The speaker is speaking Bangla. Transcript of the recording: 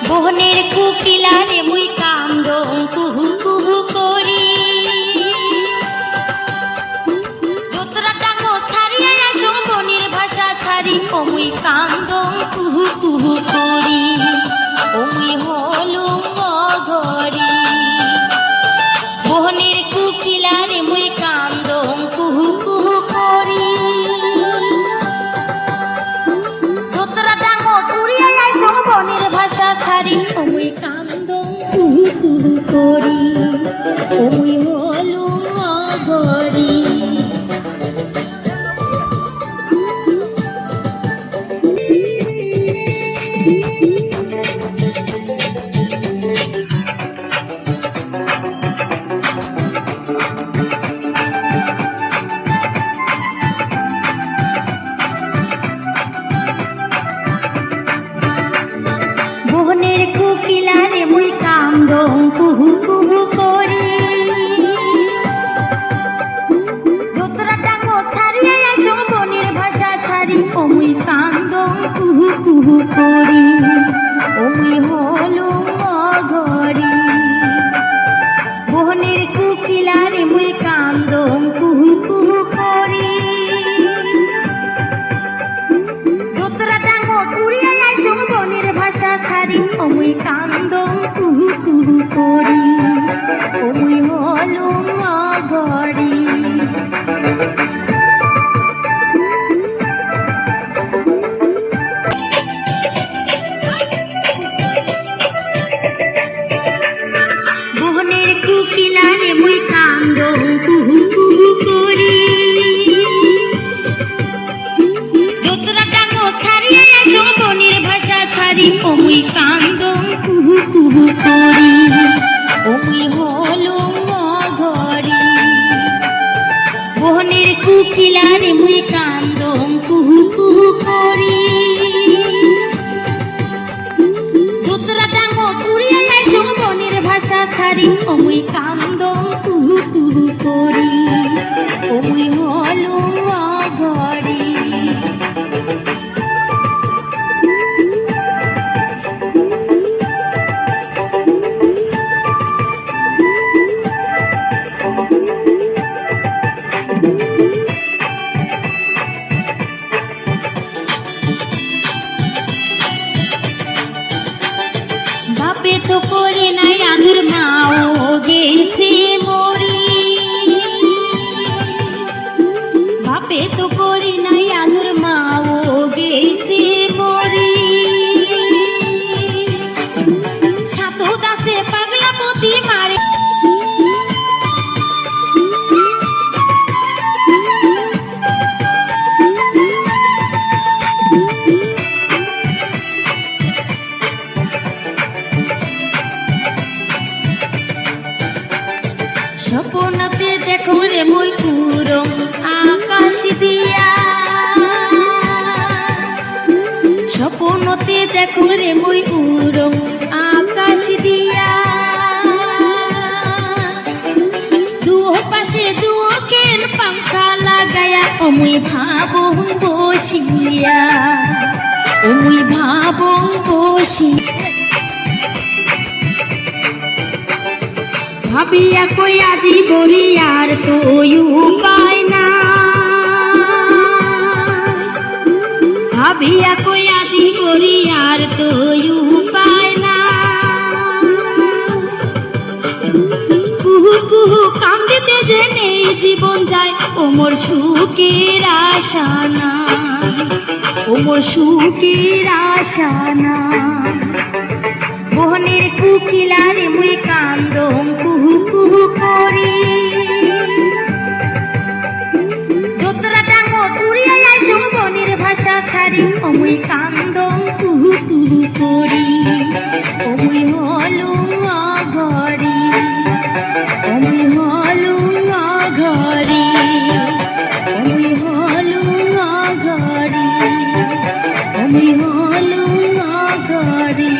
মোহনের কুকিলারে মুই কান্দং কুহু কুহু করি, দোতরা ডাঙ্গো ছাড়িয়া আসো বনের ভাষা ছাড়ি, ও মুই কান্দং কুহু কুহু করি, ও মুই হলুম অঘরি। মোহনের কুকিলারে মুই কান্দং কুহু কুহু করি, দোতরা ডাঙ্গো তুড়িয়া আসো বনের ভাষা ছাড়ি, ও মুই কান্দং কুহু কুহু করি, ও মুই হলুম অঘরি। মোহনের কুকিলারে মুই কান্দং কুহু কুহু করি, দোতরা ডাঙ্গো ছাড়িয়া আসো বনের ভাষা ছাড়ি, ও মুই কান্দং কুহু কুহু করি, ও মুই হলুম অঘরি। মোহনের কুকিলারে মুই কান্দং কুহু কুহু করি, দোতরা ডাঙ্গো তুড়িয়া আসো বনের ভাষা ছাড়ি, ও মুই কান্দং কুহু কুহু করি, ও মুই হলুম অঘরি। মোহনের কুকিলারে মুই কান্দং কুহু কুহু করি, দোতরা ডাঙ্গো ছাড়িয়া আসো বনের ভাষা ছাড়ি, ও মুই কান্দং কুহু কুহু করি, ও মুই হলুম অঘরি। মোহনের কুকিলারে মুই কান্দং কুহু কুহু করি, দোতরা ডাঙ্গো তুড়িয়া আসো বনের ভাষা ছাড়ি, ও মুই কান্দং কুহু কুহু করি, ও মুই হলুম অঘরি। বাপে তো করে নাই আদুর, মাও গেছে মরি, বাপে তো করে নাই আদুর, মাও গেছে মরি। সাতো দাসে পাগলা পতি মারে, স্বপ্নতে দেখো রে মুই পুরং আকাশ দিয়া, স্বপ্নতে দেখো রে মুই উড়ং আকাশ দিয়া। দুও পাশে দুও কেন পাঙ্খা লাগায়া, ও মুই ভাবং বসিয়া, ও মুই ভাবং বসিয়া। ভাবিয়া কই আজি বলি আর তো উপায় না, ভাবিয়া কই আজি বলি আর তো উপায় না। কুহু কুহু কান্দিতে যে নেই জীবন যায়, ও মোর সুখের আশা না, ও মোর সুখের আশা না। মোহনের কুকিলারে মুই কান্দং কুহু কুহু করি, দোতরা ডাঙ্গো তুড়িয়া আসো বনের ভাষা ছাড়ি, ও মুই কান্দং কুহু কুহু করি, ও মুই হলুম অঘরি, ও মুই হলুম অঘরি, ও মুই হলুম অঘরি, ও মুই হলুম অঘরি।